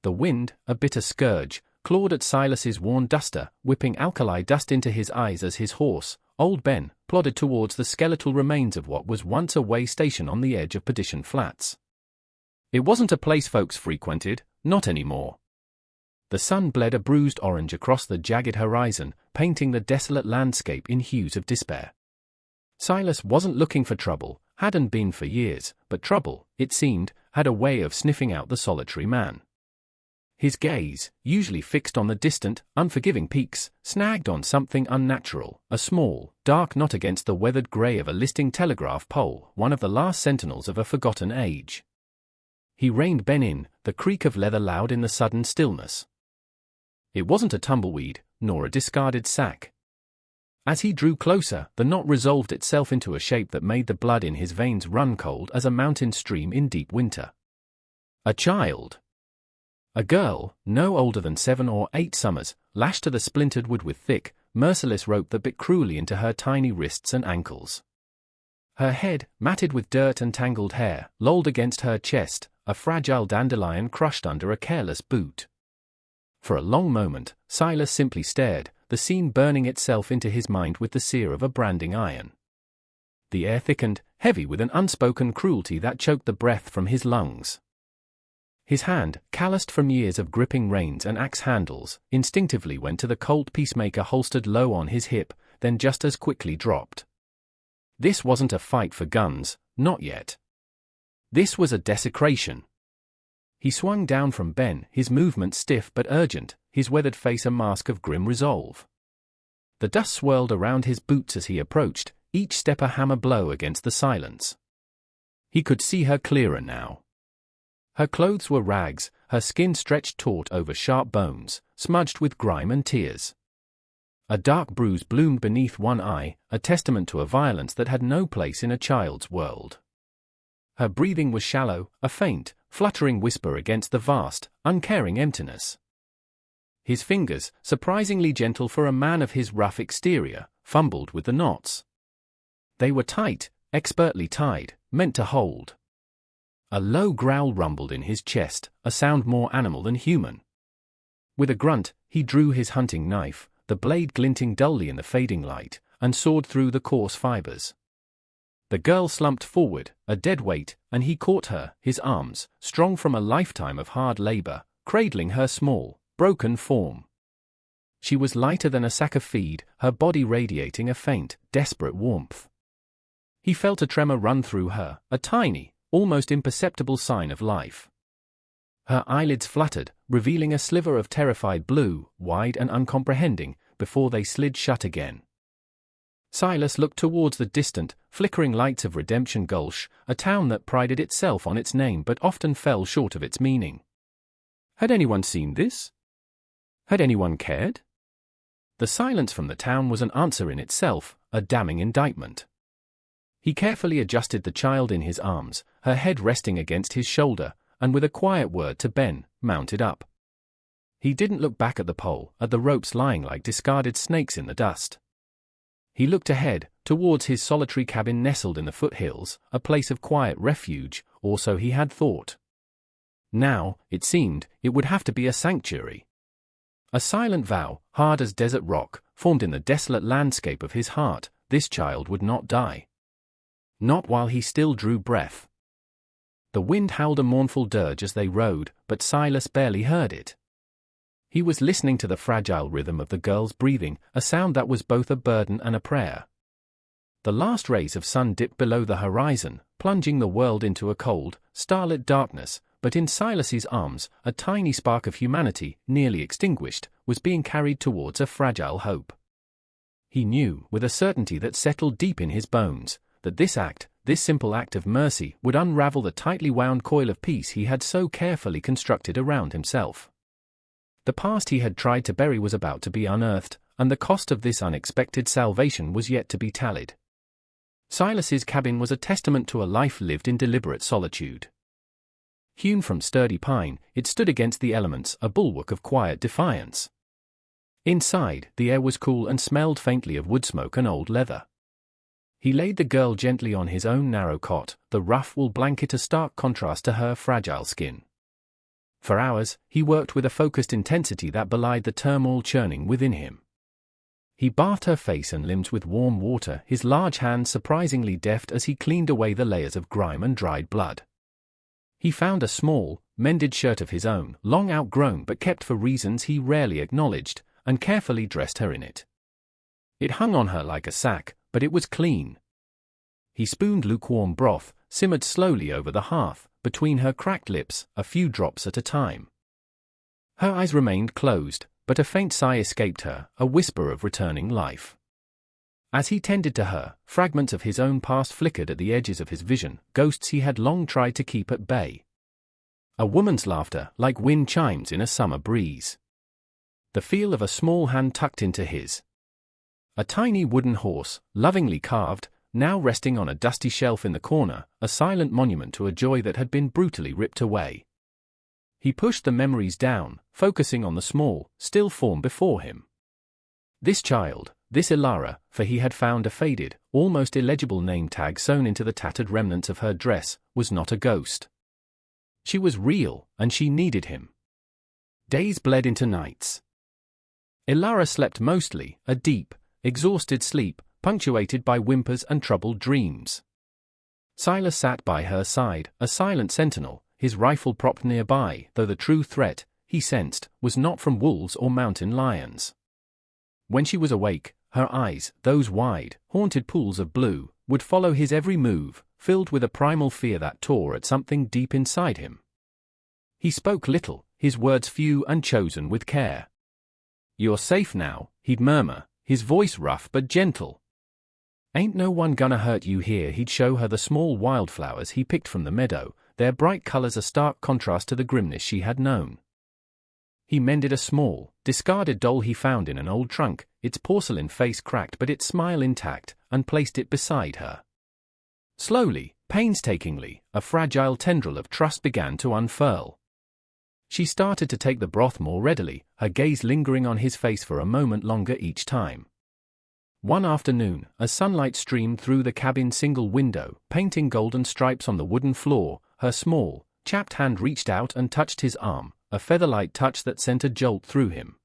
The wind, a bitter scourge, clawed at Silas's worn duster, whipping alkali dust into his eyes as his horse, Old Ben, plodded towards the skeletal remains of what was once a way station on the edge of Perdition Flats. It wasn't a place folks frequented, not anymore. The sun bled a bruised orange across the jagged horizon, painting the desolate landscape in hues of despair. Silas wasn't looking for trouble, hadn't been for years, but trouble, it seemed, had a way of sniffing out the solitary man. His gaze, usually fixed on the distant, unforgiving peaks, snagged on something unnatural, a small, dark knot against the weathered grey of a listing telegraph pole, one of the last sentinels of a forgotten age. He reined Ben in, the creak of leather loud in the sudden stillness. It wasn't a tumbleweed, nor a discarded sack. As he drew closer, the knot resolved itself into a shape that made the blood in his veins run cold as a mountain stream in deep winter. A child. A girl, no older than 7 or 8 summers, lashed to the splintered wood with thick, merciless rope that bit cruelly into her tiny wrists and ankles. Her head, matted with dirt and tangled hair, lolled against her chest, a fragile dandelion crushed under a careless boot. For a long moment, Silas simply stared, the scene burning itself into his mind with the sear of a branding iron. The air thickened, heavy with an unspoken cruelty that choked the breath from his lungs. His hand, calloused from years of gripping reins and axe handles, instinctively went to the Colt Peacemaker holstered low on his hip, then just as quickly dropped. This wasn't a fight for guns, not yet. This was a desecration. He swung down from Ben, his movement stiff but urgent, his weathered face a mask of grim resolve. The dust swirled around his boots as he approached, each step a hammer blow against the silence. He could see her clearer now. Her clothes were rags, her skin stretched taut over sharp bones, smudged with grime and tears. A dark bruise bloomed beneath one eye, a testament to a violence that had no place in a child's world. Her breathing was shallow, a faint, fluttering whisper against the vast, uncaring emptiness. His fingers, surprisingly gentle for a man of his rough exterior, fumbled with the knots. They were tight, expertly tied, meant to hold. A low growl rumbled in his chest, a sound more animal than human. With a grunt, he drew his hunting knife, the blade glinting dully in the fading light, and sawed through the coarse fibers. The girl slumped forward, a dead weight, and he caught her, his arms, strong from a lifetime of hard labor, cradling her small, broken form. She was lighter than a sack of feed, her body radiating a faint, desperate warmth. He felt a tremor run through her, a tiny, almost imperceptible sign of life. Her eyelids fluttered, revealing a sliver of terrified blue, wide and uncomprehending, before they slid shut again. Silas looked towards the distant, flickering lights of Redemption Gulch, a town that prided itself on its name but often fell short of its meaning. Had anyone seen this? Had anyone cared? The silence from the town was an answer in itself, a damning indictment. He carefully adjusted the child in his arms, her head resting against his shoulder, and with a quiet word to Ben, mounted up. He didn't look back at the pole, at the ropes lying like discarded snakes in the dust. He looked ahead, towards his solitary cabin nestled in the foothills, a place of quiet refuge, or so he had thought. Now, it seemed, it would have to be a sanctuary. A silent vow, hard as desert rock, formed in the desolate landscape of his heart: this child would not die. Not while he still drew breath. The wind howled a mournful dirge as they rode, but Silas barely heard it. He was listening to the fragile rhythm of the girl's breathing, a sound that was both a burden and a prayer. The last rays of sun dipped below the horizon, plunging the world into a cold, starlit darkness, but in Silas's arms, a tiny spark of humanity, nearly extinguished, was being carried towards a fragile hope. He knew, with a certainty that settled deep in his bones, that this simple act of mercy, would unravel the tightly wound coil of peace he had so carefully constructed around himself. The past he had tried to bury was about to be unearthed, and the cost of this unexpected salvation was yet to be tallied. Silas's cabin was a testament to a life lived in deliberate solitude. Hewn from sturdy pine, it stood against the elements, a bulwark of quiet defiance. Inside, the air was cool and smelled faintly of wood smoke and old leather. He laid the girl gently on his own narrow cot, the rough wool blanket a stark contrast to her fragile skin. For hours, he worked with a focused intensity that belied the turmoil churning within him. He bathed her face and limbs with warm water, his large hands surprisingly deft as he cleaned away the layers of grime and dried blood. He found a small, mended shirt of his own, long outgrown but kept for reasons he rarely acknowledged, and carefully dressed her in it. It hung on her like a sack, but it was clean. He spooned lukewarm broth, simmered slowly over the hearth, between her cracked lips, a few drops at a time. Her eyes remained closed, but a faint sigh escaped her, a whisper of returning life. As he tended to her, fragments of his own past flickered at the edges of his vision, ghosts he had long tried to keep at bay. A woman's laughter, like wind chimes in a summer breeze. The feel of a small hand tucked into his. A tiny wooden horse, lovingly carved, now resting on a dusty shelf in the corner, a silent monument to a joy that had been brutally ripped away. He pushed the memories down, focusing on the small, still form before him. This child, this Ilara, for he had found a faded, almost illegible name tag sewn into the tattered remnants of her dress, was not a ghost. She was real, and she needed him. Days bled into nights. Ilara slept mostly, a deep, exhausted sleep, punctuated by whimpers and troubled dreams. Silas sat by her side, a silent sentinel, his rifle propped nearby, though the true threat, he sensed, was not from wolves or mountain lions. When she was awake, her eyes, those wide, haunted pools of blue, would follow his every move, filled with a primal fear that tore at something deep inside him. He spoke little, his words few and chosen with care. "You're safe now," he'd murmur, his voice rough but gentle. "Ain't no one gonna hurt you here." He'd show her the small wildflowers he picked from the meadow, their bright colors a stark contrast to the grimness she had known. He mended a small, discarded doll he found in an old trunk, its porcelain face cracked but its smile intact, and placed it beside her. Slowly, painstakingly, a fragile tendril of trust began to unfurl. She started to take the broth more readily, her gaze lingering on his face for a moment longer each time. One afternoon, as sunlight streamed through the cabin's single window, painting golden stripes on the wooden floor, her small, chapped hand reached out and touched his arm, a feather-light touch that sent a jolt through him.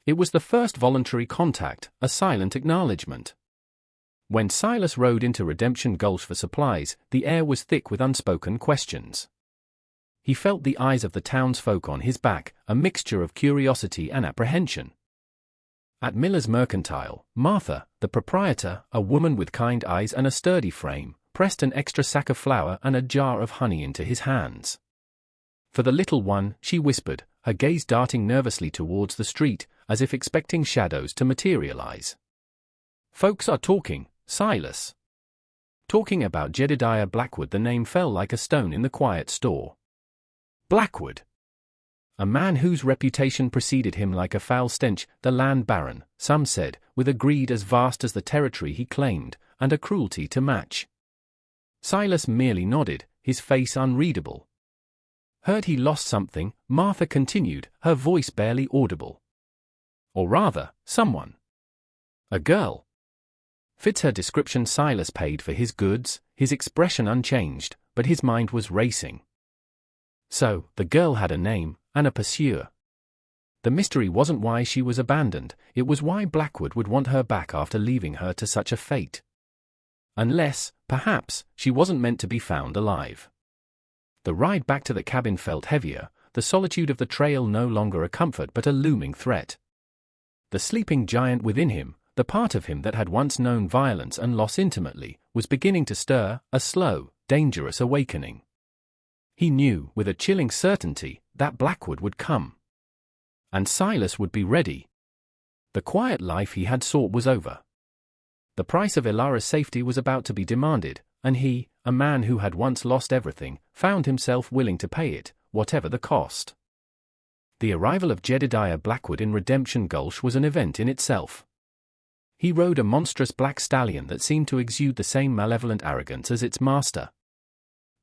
It was the first voluntary contact, a silent acknowledgement. When Silas rode into Redemption Gulch for supplies, the air was thick with unspoken questions. He felt the eyes of the townsfolk on his back, a mixture of curiosity and apprehension. At Miller's Mercantile, Martha, the proprietor, a woman with kind eyes and a sturdy frame, pressed an extra sack of flour and a jar of honey into his hands. For the little one, she whispered, her gaze darting nervously towards the street, as if expecting shadows to materialize. "Folks are talking, Silas. Talking about Jedediah Blackwood." The name fell like a stone in the quiet store. Blackwood. A man whose reputation preceded him like a foul stench, the land baron, some said, with a greed as vast as the territory he claimed, and a cruelty to match. Silas merely nodded, his face unreadable. "Heard he lost something," Martha continued, her voice barely audible. "Or rather, someone. A girl." Fits her description. Silas paid for his goods, his expression unchanged, but his mind was racing. So, the girl had a name, and a pursuer. The mystery wasn't why she was abandoned, it was why Blackwood would want her back after leaving her to such a fate. Unless, perhaps, she wasn't meant to be found alive. The ride back to the cabin felt heavier, the solitude of the trail no longer a comfort but a looming threat. The sleeping giant within him, the part of him that had once known violence and loss intimately, was beginning to stir, a slow, dangerous awakening. He knew, with a chilling certainty, that Blackwood would come. And Silas would be ready. The quiet life he had sought was over. The price of Ilara's safety was about to be demanded, and he, a man who had once lost everything, found himself willing to pay it, whatever the cost. The arrival of Jedediah Blackwood in Redemption Gulch was an event in itself. He rode a monstrous black stallion that seemed to exude the same malevolent arrogance as its master.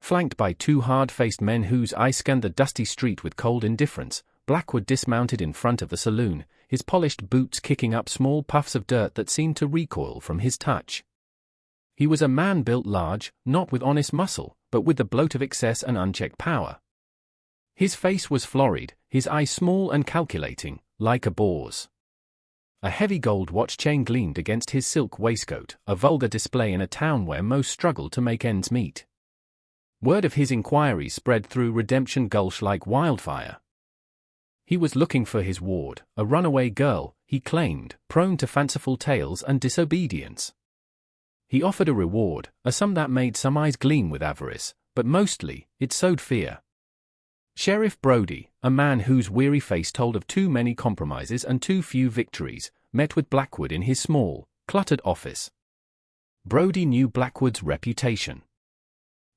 Flanked by two hard-faced men whose eyes scanned the dusty street with cold indifference, Blackwood dismounted in front of the saloon, his polished boots kicking up small puffs of dirt that seemed to recoil from his touch. He was a man built large, not with honest muscle, but with the bloat of excess and unchecked power. His face was florid, his eyes small and calculating, like a boar's. A heavy gold watch chain gleamed against his silk waistcoat, a vulgar display in a town where most struggled to make ends meet. Word of his inquiries spread through Redemption Gulch like wildfire. He was looking for his ward, a runaway girl, he claimed, prone to fanciful tales and disobedience. He offered a reward, a sum that made some eyes gleam with avarice, but mostly, it sowed fear. Sheriff Brody, a man whose weary face told of too many compromises and too few victories, met with Blackwood in his small, cluttered office. Brody knew Blackwood's reputation.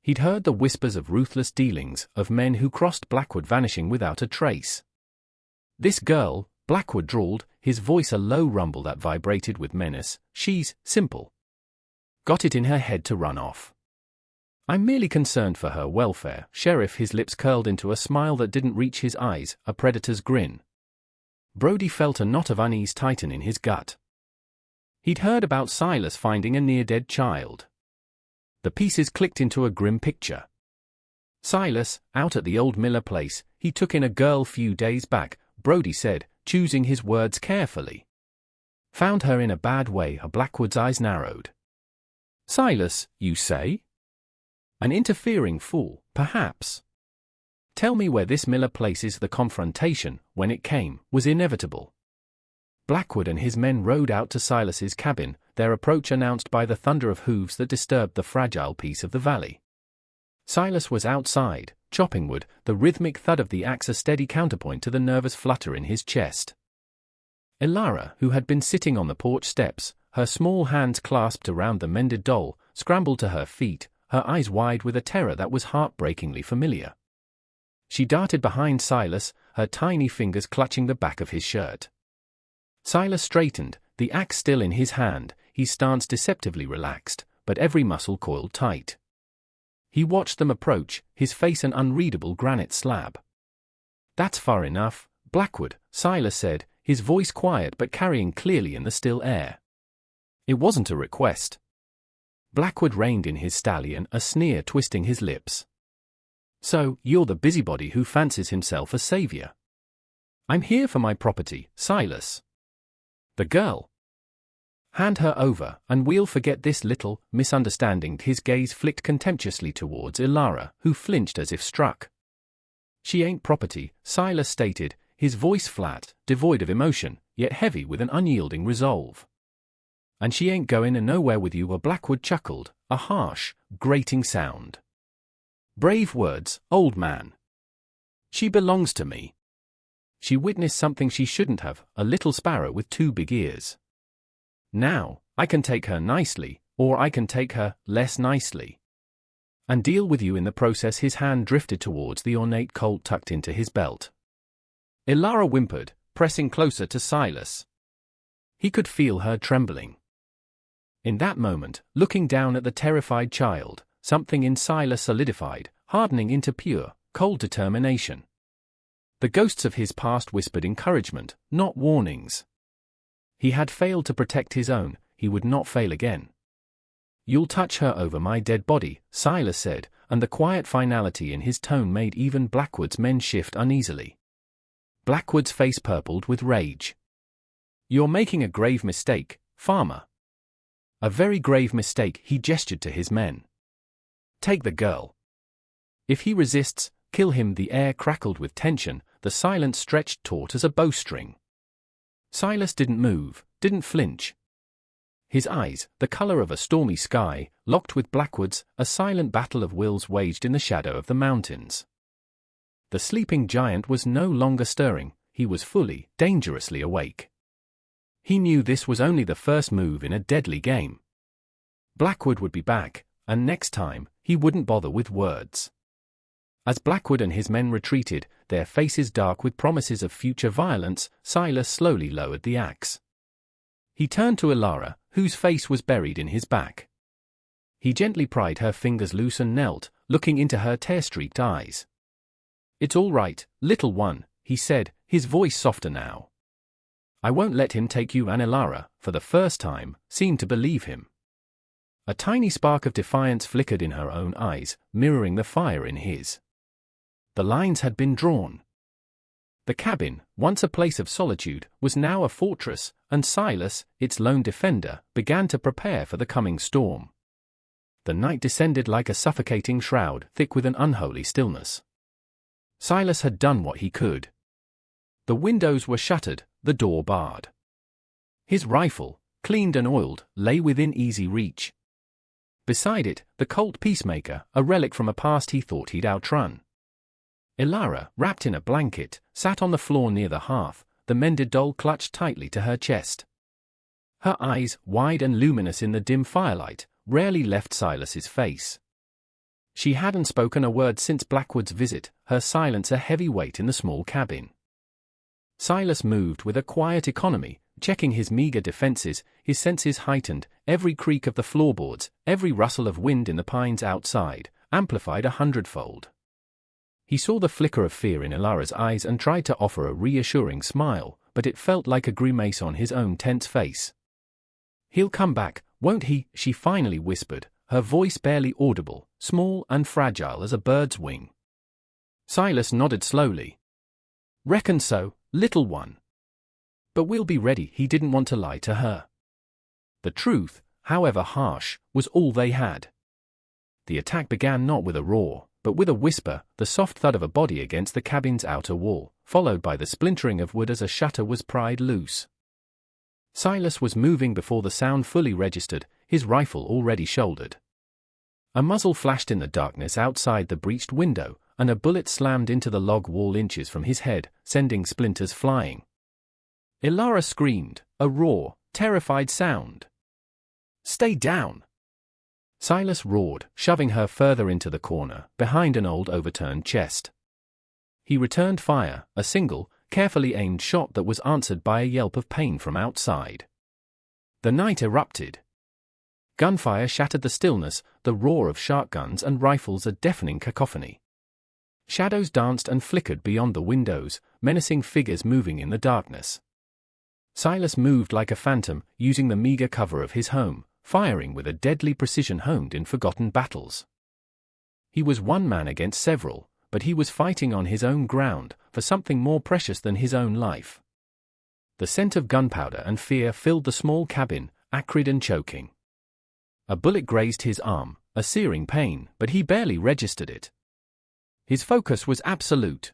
He'd heard the whispers of ruthless dealings, of men who crossed Blackwood vanishing without a trace. This girl, Blackwood drawled, his voice a low rumble that vibrated with menace, she's simple. Got it in her head to run off. I'm merely concerned for her welfare, Sheriff, his lips curled into a smile that didn't reach his eyes, a predator's grin. Brody felt a knot of unease tighten in his gut. He'd heard about Silas finding a near-dead child. The pieces clicked into a grim picture. Silas, out at the old Miller place, he took in a girl few days back, Brody said, choosing his words carefully. Found her in a bad way, Blackwood's eyes narrowed. Silas, you say? An interfering fool, perhaps. Tell me where this Miller place is. The confrontation, when it came, was inevitable. Blackwood and his men rode out to Silas's cabin, their approach announced by the thunder of hooves that disturbed the fragile peace of the valley. Silas was outside, chopping wood, the rhythmic thud of the axe a steady counterpoint to the nervous flutter in his chest. Elara, who had been sitting on the porch steps, her small hands clasped around the mended doll, scrambled to her feet, her eyes wide with a terror that was heartbreakingly familiar. She darted behind Silas, her tiny fingers clutching the back of his shirt. Silas straightened, the axe still in his hand, his stance deceptively relaxed, but every muscle coiled tight. He watched them approach, his face an unreadable granite slab. That's far enough, Blackwood, Silas said, his voice quiet but carrying clearly in the still air. It wasn't a request. Blackwood reined in his stallion, a sneer twisting his lips. So, you're the busybody who fancies himself a savior. I'm here for my property, Silas. The girl. Hand her over, and we'll forget this little misunderstanding. His gaze flicked contemptuously towards Elara, who flinched as if struck. She ain't property, Silas stated, his voice flat, devoid of emotion, yet heavy with an unyielding resolve. And she ain't going nowhere with you. Blackwood chuckled, a harsh, grating sound. Brave words, old man. She belongs to me. She witnessed something she shouldn't have, a little sparrow with two big ears. Now, I can take her nicely, or I can take her less nicely. And deal with you in the process. His hand drifted towards the ornate Colt tucked into his belt. Elara whimpered, pressing closer to Silas. He could feel her trembling. In that moment, looking down at the terrified child, something in Silas solidified, hardening into pure, cold determination. The ghosts of his past whispered encouragement, not warnings. He had failed to protect his own, he would not fail again. You'll touch her over my dead body, Silas said, and the quiet finality in his tone made even Blackwood's men shift uneasily. Blackwood's face purpled with rage. You're making a grave mistake, farmer. A very grave mistake. He gestured to his men. Take the girl. If he resists, kill him. The air crackled with tension, the silence stretched taut as a bowstring. Silas didn't move, didn't flinch. His eyes, the color of a stormy sky, locked with Blackwood's, a silent battle of wills waged in the shadow of the mountains. The sleeping giant was no longer stirring, he was fully, dangerously awake. He knew this was only the first move in a deadly game. Blackwood would be back, and next time, he wouldn't bother with words. As Blackwood and his men retreated, their faces dark with promises of future violence, Silas slowly lowered the axe. He turned to Elara, whose face was buried in his back. He gently pried her fingers loose and knelt, looking into her tear-streaked eyes. It's all right, little one, he said, his voice softer now. I won't let him take you. And Elara, for the first time, seemed to believe him. A tiny spark of defiance flickered in her own eyes, mirroring the fire in his. The lines had been drawn. The cabin, once a place of solitude, was now a fortress, and Silas, its lone defender, began to prepare for the coming storm. The night descended like a suffocating shroud, thick with an unholy stillness. Silas had done what he could. The windows were shuttered, the door barred. His rifle, cleaned and oiled, lay within easy reach. Beside it, the Colt Peacemaker, a relic from a past he thought he'd outrun. Ilara, wrapped in a blanket, sat on the floor near the hearth, the mended doll clutched tightly to her chest. Her eyes, wide and luminous in the dim firelight, rarely left Silas's face. She hadn't spoken a word since Blackwood's visit, her silence a heavy weight in the small cabin. Silas moved with a quiet economy, checking his meager defenses, his senses heightened, every creak of the floorboards, every rustle of wind in the pines outside, amplified 100-fold. He saw the flicker of fear in Ilara's eyes and tried to offer a reassuring smile, but it felt like a grimace on his own tense face. "He'll come back, won't he?" she finally whispered, her voice barely audible, small and fragile as a bird's wing. Silas nodded slowly. "Reckon so, little one. But we'll be ready." He didn't want to lie to her. The truth, however harsh, was all they had. The attack began not with a roar, but with a whisper, the soft thud of a body against the cabin's outer wall, followed by the splintering of wood as a shutter was pried loose. Silas was moving before the sound fully registered, his rifle already shouldered. A muzzle flashed in the darkness outside the breached window, and a bullet slammed into the log wall inches from his head, sending splinters flying. Ilara screamed, a raw, terrified sound. "Stay down!" Silas roared, shoving her further into the corner, behind an old overturned chest. He returned fire, a single, carefully aimed shot that was answered by a yelp of pain from outside. The night erupted. Gunfire shattered the stillness, the roar of shotguns and rifles a deafening cacophony. Shadows danced and flickered beyond the windows, menacing figures moving in the darkness. Silas moved like a phantom, using the meager cover of his home, firing with a deadly precision honed in forgotten battles. He was one man against several, but he was fighting on his own ground, for something more precious than his own life. The scent of gunpowder and fear filled the small cabin, acrid and choking. A bullet grazed his arm, a searing pain, but he barely registered it. His focus was absolute.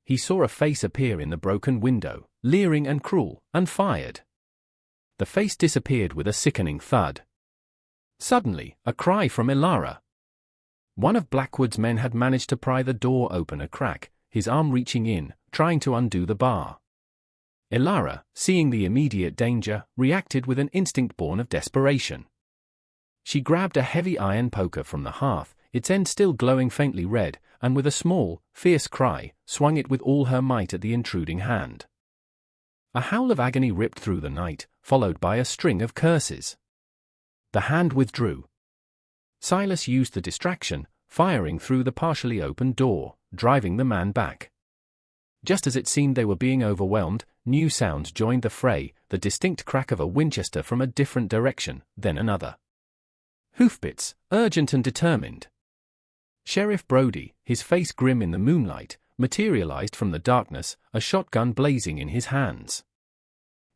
He saw a face appear in the broken window, leering and cruel, and fired. The face disappeared with a sickening thud. Suddenly, a cry from Ilara. One of Blackwood's men had managed to pry the door open a crack, his arm reaching in, trying to undo the bar. Ilara, seeing the immediate danger, reacted with an instinct born of desperation. She grabbed a heavy iron poker from the hearth, its end still glowing faintly red, and with a small, fierce cry, swung it with all her might at the intruding hand. A howl of agony ripped through the night, followed by a string of curses. The hand withdrew. Silas used the distraction, firing through the partially opened door, driving the man back. Just as it seemed they were being overwhelmed, new sounds joined the fray, the distinct crack of a Winchester from a different direction, then another. Hoofbeats, urgent and determined. Sheriff Brody, his face grim in the moonlight, materialized from the darkness, a shotgun blazing in his hands.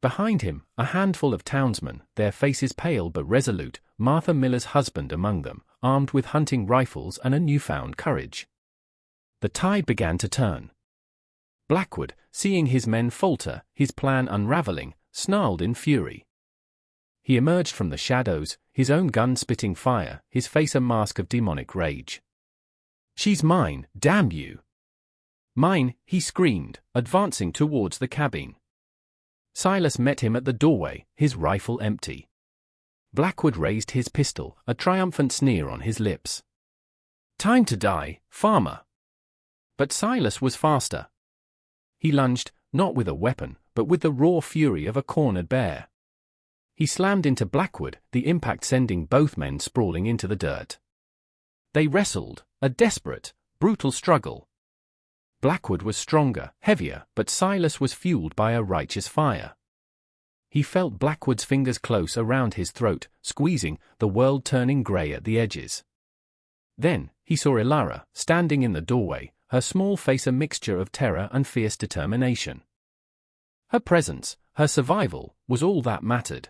Behind him, a handful of townsmen, their faces pale but resolute, Martha Miller's husband among them, armed with hunting rifles and a newfound courage. The tide began to turn. Blackwood, seeing his men falter, his plan unraveling, snarled in fury. He emerged from the shadows, his own gun spitting fire, his face a mask of demonic rage. "She's mine, damn you!" "Mine," he screamed, advancing towards the cabin. Silas met him at the doorway, his rifle empty. Blackwood raised his pistol, a triumphant sneer on his lips. "Time to die, farmer." But Silas was faster. He lunged, not with a weapon, but with the raw fury of a cornered bear. He slammed into Blackwood, the impact sending both men sprawling into the dirt. They wrestled, a desperate, brutal struggle. Blackwood was stronger, heavier, but Silas was fueled by a righteous fire. He felt Blackwood's fingers close around his throat, squeezing, the world turning grey at the edges. Then, he saw Ilara, standing in the doorway, her small face a mixture of terror and fierce determination. Her presence, her survival, was all that mattered.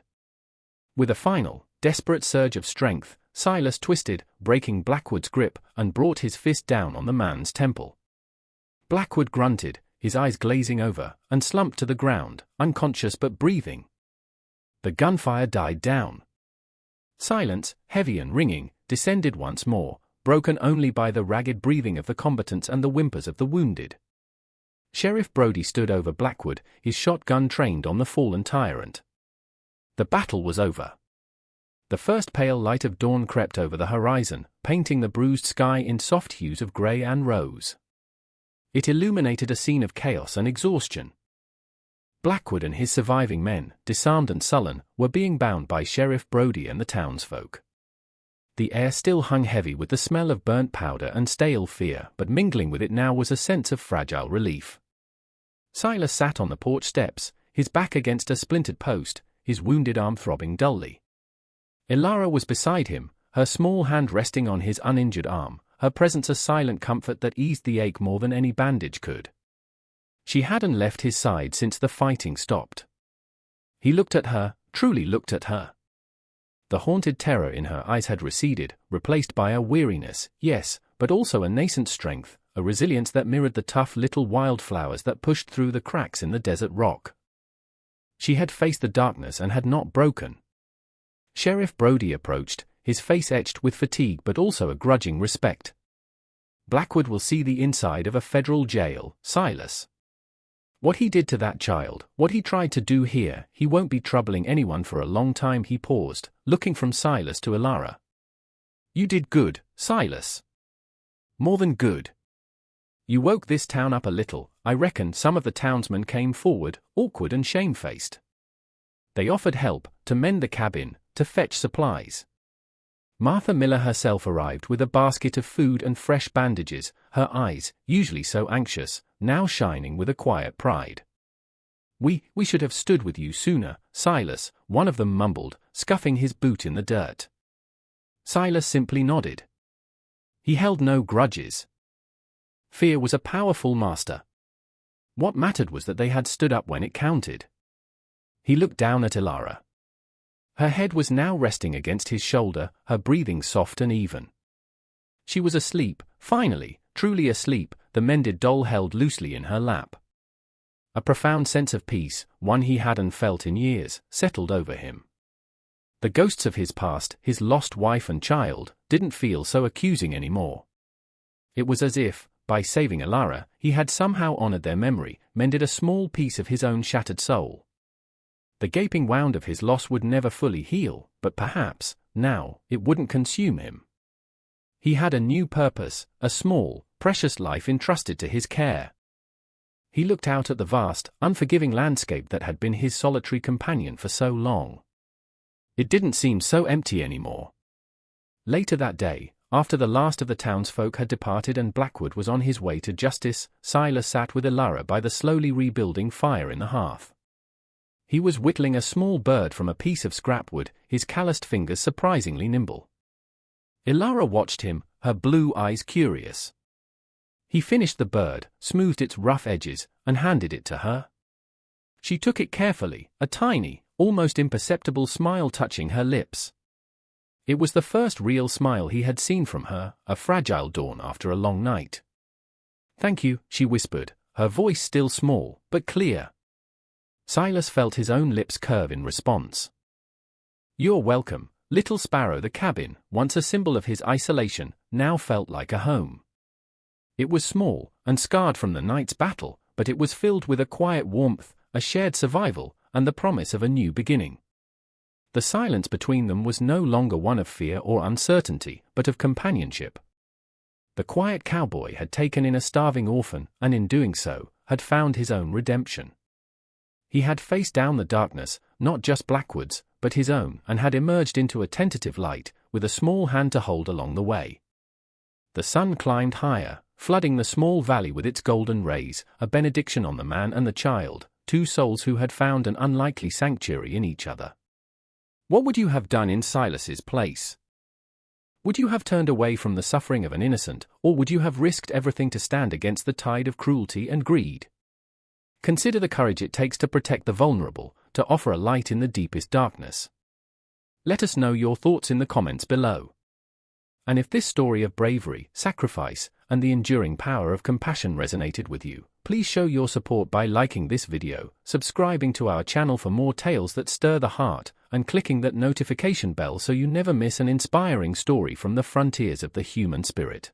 With a final, desperate surge of strength, Silas twisted, breaking Blackwood's grip, and brought his fist down on the man's temple. Blackwood grunted, his eyes glazing over, and slumped to the ground, unconscious but breathing. The gunfire died down. Silence, heavy and ringing, descended once more, broken only by the ragged breathing of the combatants and the whimpers of the wounded. Sheriff Brody stood over Blackwood, his shotgun trained on the fallen tyrant. The battle was over. The first pale light of dawn crept over the horizon, painting the bruised sky in soft hues of grey and rose. It illuminated a scene of chaos and exhaustion. Blackwood and his surviving men, disarmed and sullen, were being bound by Sheriff Brody and the townsfolk. The air still hung heavy with the smell of burnt powder and stale fear, but mingling with it now was a sense of fragile relief. Silas sat on the porch steps, his back against a splintered post, his wounded arm throbbing dully. Ilara was beside him, her small hand resting on his uninjured arm, her presence a silent comfort that eased the ache more than any bandage could. She hadn't left his side since the fighting stopped. He looked at her, truly looked at her. The haunted terror in her eyes had receded, replaced by a weariness, yes, but also a nascent strength, a resilience that mirrored the tough little wildflowers that pushed through the cracks in the desert rock. She had faced the darkness and had not broken. Sheriff Brody approached, his face etched with fatigue but also a grudging respect. Blackwood will see the inside of a federal jail, Silas. What he did to that child, what he tried to do here, he won't be troubling anyone for a long time. He paused, looking from Silas to Ilara. You did good, Silas. More than good. You woke this town up a little. I reckon some of the townsmen came forward, awkward and shamefaced. They offered help, to mend the cabin, to fetch supplies. Martha Miller herself arrived with a basket of food and fresh bandages, her eyes, usually so anxious, now shining with a quiet pride. We should have stood with you sooner, Silas, one of them mumbled, scuffing his boot in the dirt. Silas simply nodded. He held no grudges. Fear was a powerful master. What mattered was that they had stood up when it counted. He looked down at Ilara. Her head was now resting against his shoulder, her breathing soft and even. She was asleep, finally, truly asleep, the mended doll held loosely in her lap. A profound sense of peace, one he hadn't felt in years, settled over him. The ghosts of his past, his lost wife and child, didn't feel so accusing anymore. It was as if, by saving Ilara, he had somehow honored their memory, mended a small piece of his own shattered soul. The gaping wound of his loss would never fully heal, but perhaps, now, it wouldn't consume him. He had a new purpose, a small, precious life entrusted to his care. He looked out at the vast, unforgiving landscape that had been his solitary companion for so long. It didn't seem so empty anymore. Later that day, after the last of the townsfolk had departed and Blackwood was on his way to justice, Silas sat with Ilara by the slowly rebuilding fire in the hearth. He was whittling a small bird from a piece of scrap wood, his calloused fingers surprisingly nimble. Ilara watched him, her blue eyes curious. He finished the bird, smoothed its rough edges, and handed it to her. She took it carefully, a tiny, almost imperceptible smile touching her lips. It was the first real smile he had seen from her, a fragile dawn after a long night. "Thank you," she whispered, her voice still small, but clear. Silas felt his own lips curve in response. "You're welcome." Little Sparrow, the cabin, once a symbol of his isolation, now felt like a home. It was small, and scarred from the night's battle, but it was filled with a quiet warmth, a shared survival, and the promise of a new beginning. The silence between them was no longer one of fear or uncertainty, but of companionship. The quiet cowboy had taken in a starving orphan, and in doing so, had found his own redemption. He had faced down the darkness, not just Blackwood's, but his own, and had emerged into a tentative light, with a small hand to hold along the way. The sun climbed higher, flooding the small valley with its golden rays, a benediction on the man and the child, two souls who had found an unlikely sanctuary in each other. What would you have done in Silas's place? Would you have turned away from the suffering of an innocent, or would you have risked everything to stand against the tide of cruelty and greed? Consider the courage it takes to protect the vulnerable, to offer a light in the deepest darkness. Let us know your thoughts in the comments below. And if this story of bravery, sacrifice, and the enduring power of compassion resonated with you, please show your support by liking this video, subscribing to our channel for more tales that stir the heart, and clicking that notification bell so you never miss an inspiring story from the frontiers of the human spirit.